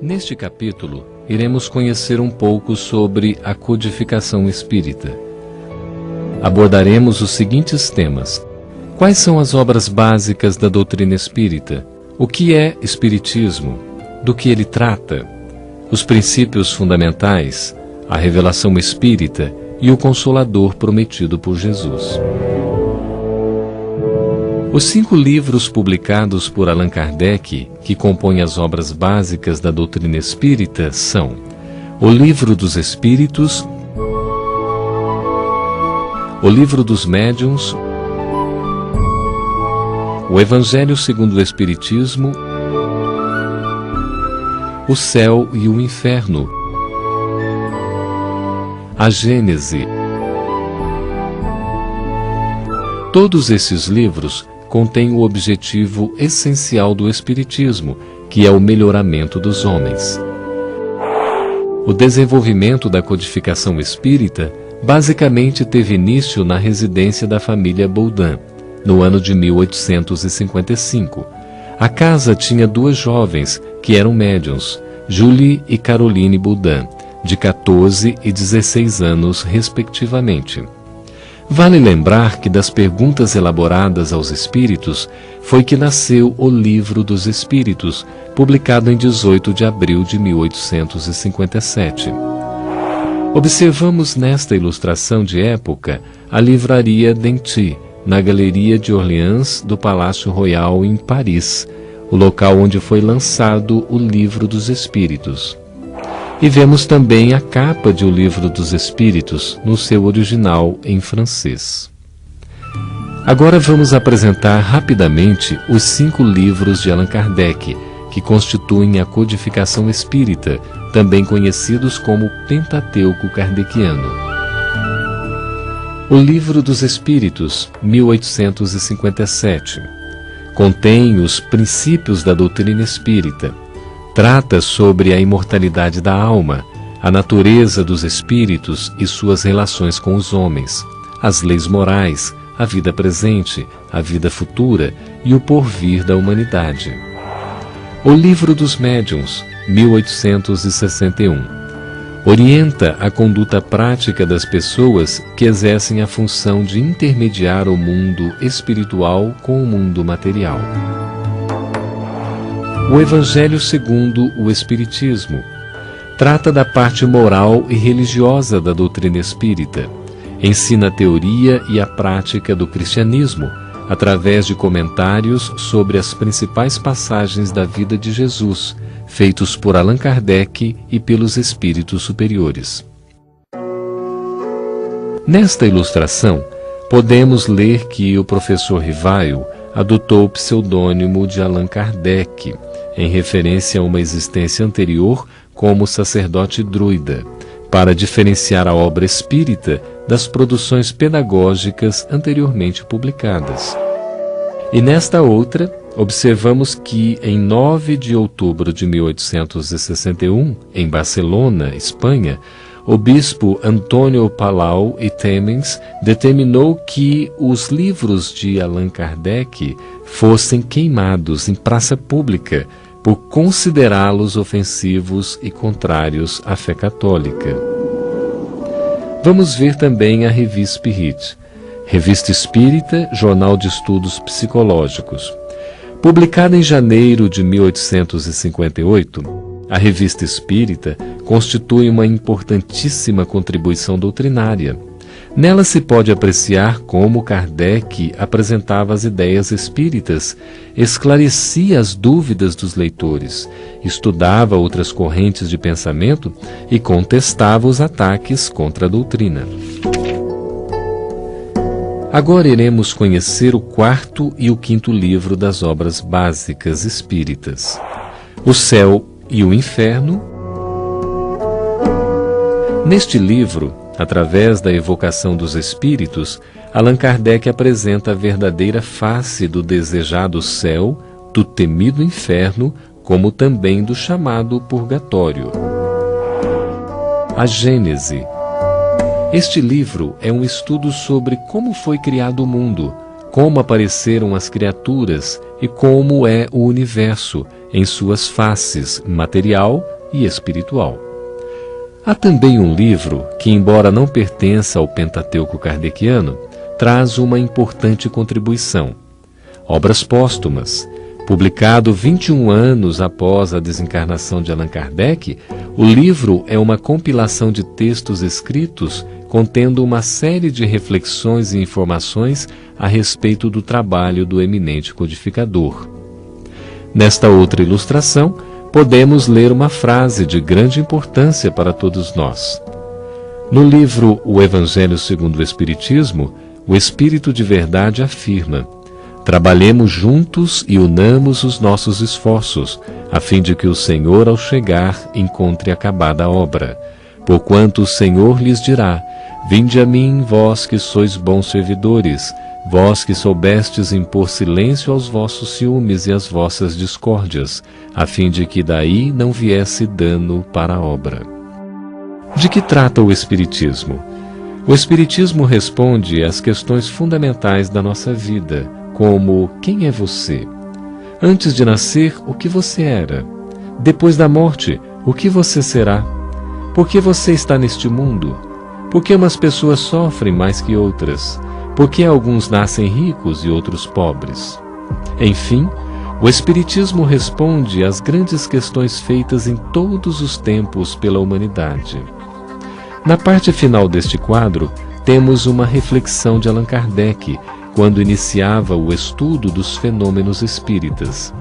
Neste capítulo, iremos conhecer um pouco sobre a codificação espírita. Abordaremos os seguintes temas: quais são as obras básicas da doutrina espírita? O que é espiritismo? Do que ele trata? Os princípios fundamentais, a revelação espírita e o Consolador prometido por Jesus. Os 5 livros publicados por Allan Kardec, que compõem as obras básicas da doutrina espírita, são o Livro dos Espíritos, o Livro dos Médiuns, o Evangelho segundo o Espiritismo, o Céu e o Inferno, a Gênese. Todos esses livros contêm o objetivo essencial do Espiritismo, que é o melhoramento dos homens. O desenvolvimento da codificação espírita basicamente teve início na residência da família Baudin, no ano de 1855. A casa tinha 2 jovens que eram médiuns, Julie e Caroline Baudin, de 14 e 16 anos, respectivamente. Vale lembrar que das perguntas elaboradas aos espíritos foi que nasceu o Livro dos Espíritos, publicado em 18 de abril de 1857. Observamos nesta ilustração de época a livraria Denty, na Galeria de Orleans do Palácio Royal em Paris, o local onde foi lançado o Livro dos Espíritos. E vemos também a capa de O Livro dos Espíritos, no seu original em francês. Agora vamos apresentar rapidamente os 5 livros de Allan Kardec, que constituem a codificação espírita, também conhecidos como Pentateuco Kardeciano. O Livro dos Espíritos, 1857, contém os princípios da doutrina espírita. Trata sobre a imortalidade da alma, a natureza dos espíritos e suas relações com os homens, as leis morais, a vida presente, a vida futura e o porvir da humanidade. O Livro dos Médiuns, 1861, orienta a conduta prática das pessoas que exercem a função de intermediar o mundo espiritual com o mundo material. O Evangelho segundo o Espiritismo trata da parte moral e religiosa da doutrina espírita. Ensina a teoria e a prática do cristianismo, através de comentários sobre as principais passagens da vida de Jesus, feitos por Allan Kardec e pelos espíritos superiores. Nesta ilustração, podemos ler que o professor Rivail adotou o pseudônimo de Allan Kardec, em referência a uma existência anterior como sacerdote druida, para diferenciar a obra espírita das produções pedagógicas anteriormente publicadas. E nesta outra, observamos que, em 9 de outubro de 1861, em Barcelona, Espanha, o bispo Antônio Palau e Temens determinou que os livros de Allan Kardec fossem queimados em praça pública, por considerá-los ofensivos e contrários à fé católica. Vamos ver também a Revue Spirit, Revista Espírita, Jornal de Estudos Psicológicos. Publicada em janeiro de 1858, a Revista Espírita constitui uma importantíssima contribuição doutrinária. Nela se pode apreciar como Kardec apresentava as ideias espíritas, esclarecia as dúvidas dos leitores, estudava outras correntes de pensamento e contestava os ataques contra a doutrina. Agora iremos conhecer o 4º e o 5º livro das obras básicas espíritas: O Céu e o Inferno. Neste livro, através da evocação dos espíritos, Allan Kardec apresenta a verdadeira face do desejado céu, do temido inferno, como também do chamado purgatório. A Gênese. Este livro é um estudo sobre como foi criado o mundo, como apareceram as criaturas e como é o universo em suas faces material e espiritual. Há também um livro que, embora não pertença ao Pentateuco kardeciano, traz uma importante contribuição. Obras Póstumas. Publicado 21 anos após a desencarnação de Allan Kardec, o livro é uma compilação de textos escritos contendo uma série de reflexões e informações a respeito do trabalho do eminente codificador. Nesta outra ilustração, podemos ler uma frase de grande importância para todos nós. No livro O Evangelho segundo o Espiritismo, o Espírito de Verdade afirma: trabalhemos juntos e unamos os nossos esforços, a fim de que o Senhor, ao chegar, encontre acabada a obra. Porquanto o Senhor lhes dirá: vinde a mim, vós que sois bons servidores, vós que soubestes impor silêncio aos vossos ciúmes e às vossas discórdias, a fim de que daí não viesse dano para a obra. De que trata o Espiritismo? O Espiritismo responde às questões fundamentais da nossa vida, como: quem é você? Antes de nascer, o que você era? Depois da morte, o que você será? Por que você está neste mundo? Por que umas pessoas sofrem mais que outras? Por que alguns nascem ricos e outros pobres? Enfim, o Espiritismo responde às grandes questões feitas em todos os tempos pela humanidade. Na parte final deste quadro, temos uma reflexão de Allan Kardec, quando iniciava o estudo dos fenômenos espíritas.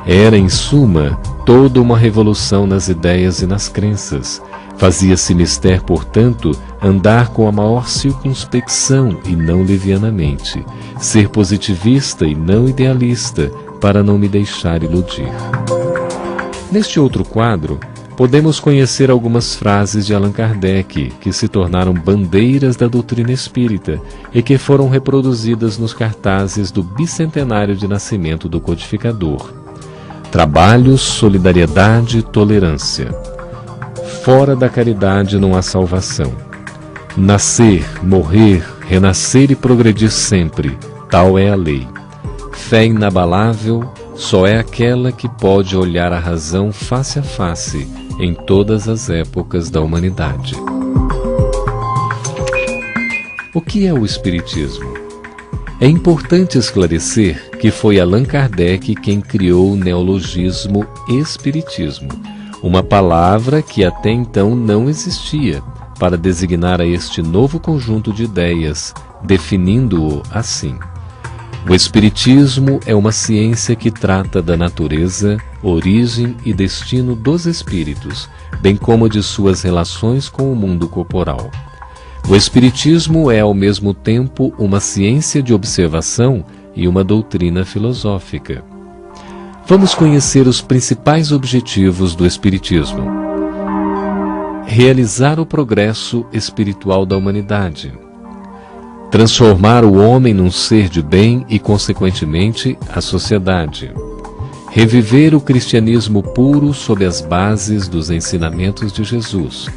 Era, em suma, toda uma revolução nas ideias e nas crenças. Fazia-se mister, portanto, andar com a maior circunspecção e não levianamente, ser positivista e não idealista, para não me deixar iludir. Neste outro quadro, podemos conhecer algumas frases de Allan Kardec, que se tornaram bandeiras da doutrina espírita e que foram reproduzidas nos cartazes do bicentenário de nascimento do codificador. Trabalho, solidariedade, tolerância. Fora da caridade não há salvação. Nascer, morrer, renascer e progredir sempre, tal é a lei. Fé inabalável só é aquela que pode olhar a razão face a face em todas as épocas da humanidade. O que é o Espiritismo? É importante esclarecer que foi Allan Kardec quem criou o neologismo Espiritismo, uma palavra que até então não existia, para designar a este novo conjunto de ideias, definindo-o assim: o Espiritismo é uma ciência que trata da natureza, origem e destino dos espíritos, bem como de suas relações com o mundo corporal. O Espiritismo é ao mesmo tempo uma ciência de observação e uma doutrina filosófica. Vamos conhecer os principais objetivos do Espiritismo. Realizar o progresso espiritual da humanidade. Transformar o homem num ser de bem e, consequentemente, a sociedade. Reviver o cristianismo puro sob as bases dos ensinamentos de Jesus.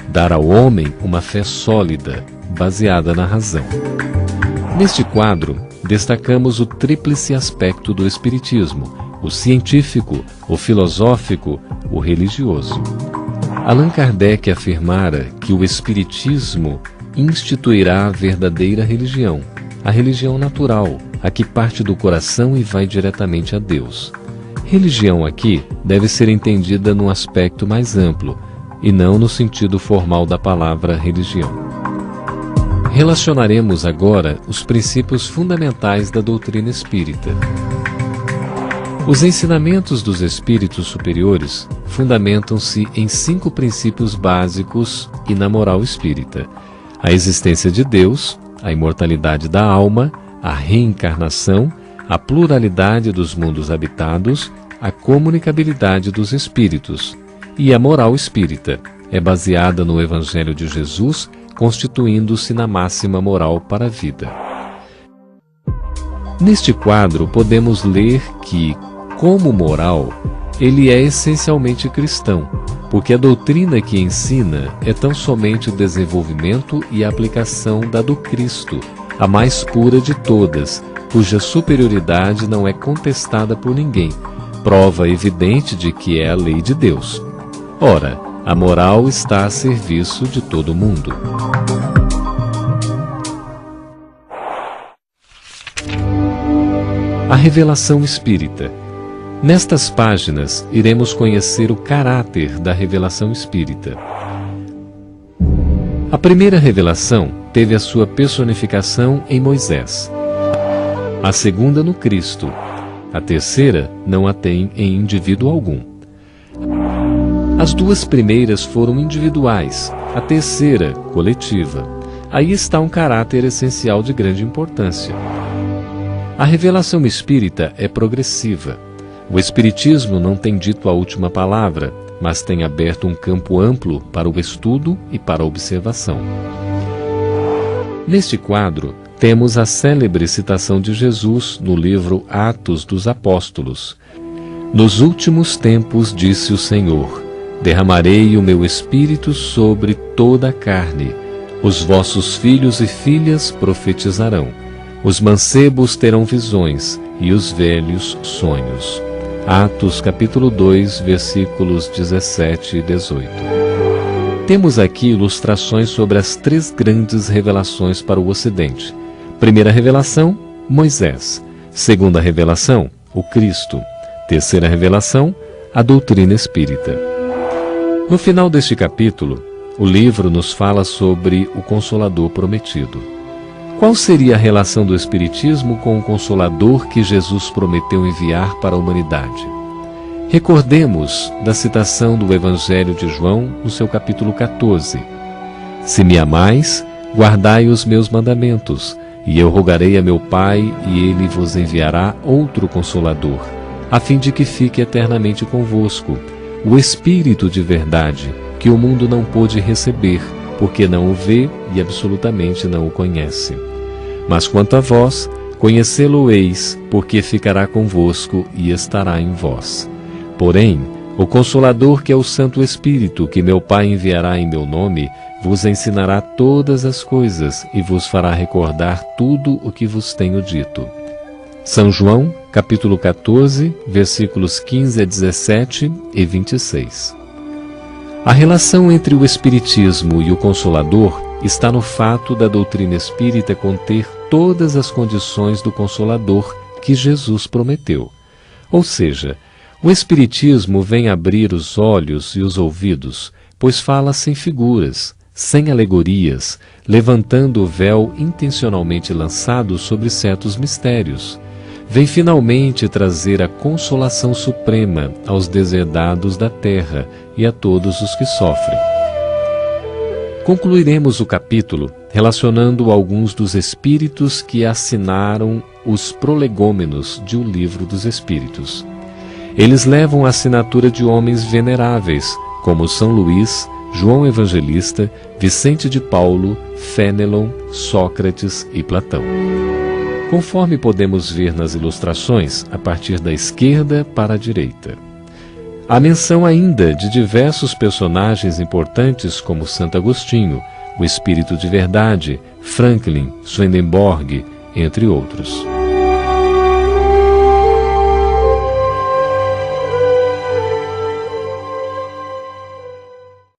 Dar ao homem uma fé sólida, baseada na razão. Neste quadro, destacamos o tríplice aspecto do Espiritismo: o científico, o filosófico, o religioso. Allan Kardec afirmara que o Espiritismo instituirá a verdadeira religião, a religião natural, a que parte do coração e vai diretamente a Deus. Religião aqui deve ser entendida num aspecto mais amplo, e não no sentido formal da palavra religião. Relacionaremos agora os princípios fundamentais da doutrina espírita. Os ensinamentos dos espíritos superiores fundamentam-se em 5 princípios básicos e na moral espírita: a existência de Deus, a imortalidade da alma, a reencarnação, a pluralidade dos mundos habitados, a comunicabilidade dos espíritos. E a moral espírita é baseada no Evangelho de Jesus, constituindo-se na máxima moral para a vida. Neste quadro podemos ler que, como moral, ele é essencialmente cristão, porque a doutrina que ensina é tão somente o desenvolvimento e a aplicação da do Cristo, a mais pura de todas, cuja superioridade não é contestada por ninguém, prova evidente de que é a lei de Deus. Ora, a moral está a serviço de todo mundo. A revelação espírita. Nestas páginas, iremos conhecer o caráter da revelação espírita. A primeira revelação teve a sua personificação em Moisés. A segunda no Cristo. A terceira não a tem em indivíduo algum. As duas primeiras foram individuais, a terceira, coletiva. Aí está um caráter essencial de grande importância. A revelação espírita é progressiva. O Espiritismo não tem dito a última palavra, mas tem aberto um campo amplo para o estudo e para a observação. Neste quadro, temos a célebre citação de Jesus no livro Atos dos Apóstolos. Nos últimos tempos, disse o Senhor, derramarei o meu Espírito sobre toda a carne. Os vossos filhos e filhas profetizarão. Os mancebos terão visões e os velhos sonhos. Atos capítulo 2, versículos 17 e 18. Temos aqui ilustrações sobre as três grandes revelações para o Ocidente. Primeira revelação, Moisés. Segunda revelação, o Cristo. Terceira revelação, a doutrina espírita. No final deste capítulo, o livro nos fala sobre o Consolador prometido. Qual seria a relação do Espiritismo com o Consolador que Jesus prometeu enviar para a humanidade? Recordemos da citação do Evangelho de João no seu capítulo 14. Se me amais, guardai os meus mandamentos, e eu rogarei a meu Pai, e ele vos enviará outro Consolador, a fim de que fique eternamente convosco, o Espírito de verdade, que o mundo não pôde receber, porque não o vê e absolutamente não o conhece. Mas quanto a vós, conhecê-lo-eis, porque ficará convosco e estará em vós. Porém, o Consolador, que é o Santo Espírito, que meu Pai enviará em meu nome, vos ensinará todas as coisas e vos fará recordar tudo o que vos tenho dito. São João, capítulo 14, versículos 15 a 17 e 26. A relação entre o Espiritismo e o Consolador está no fato da doutrina espírita conter todas as condições do Consolador que Jesus prometeu. Ou seja, o Espiritismo vem abrir os olhos e os ouvidos, pois fala sem figuras, sem alegorias, levantando o véu intencionalmente lançado sobre certos mistérios. Vem finalmente trazer a consolação suprema aos deserdados da terra e a todos os que sofrem. Concluiremos o capítulo relacionando alguns dos espíritos que assinaram os prolegômenos de O Livro dos Espíritos. Eles levam a assinatura de homens veneráveis, como São Luís, João Evangelista, Vicente de Paulo, Fénelon, Sócrates e Platão. Conforme podemos ver nas ilustrações, a partir da esquerda para a direita. Há menção ainda de diversos personagens importantes como Santo Agostinho, o Espírito de Verdade, Franklin, Swedenborg, entre outros.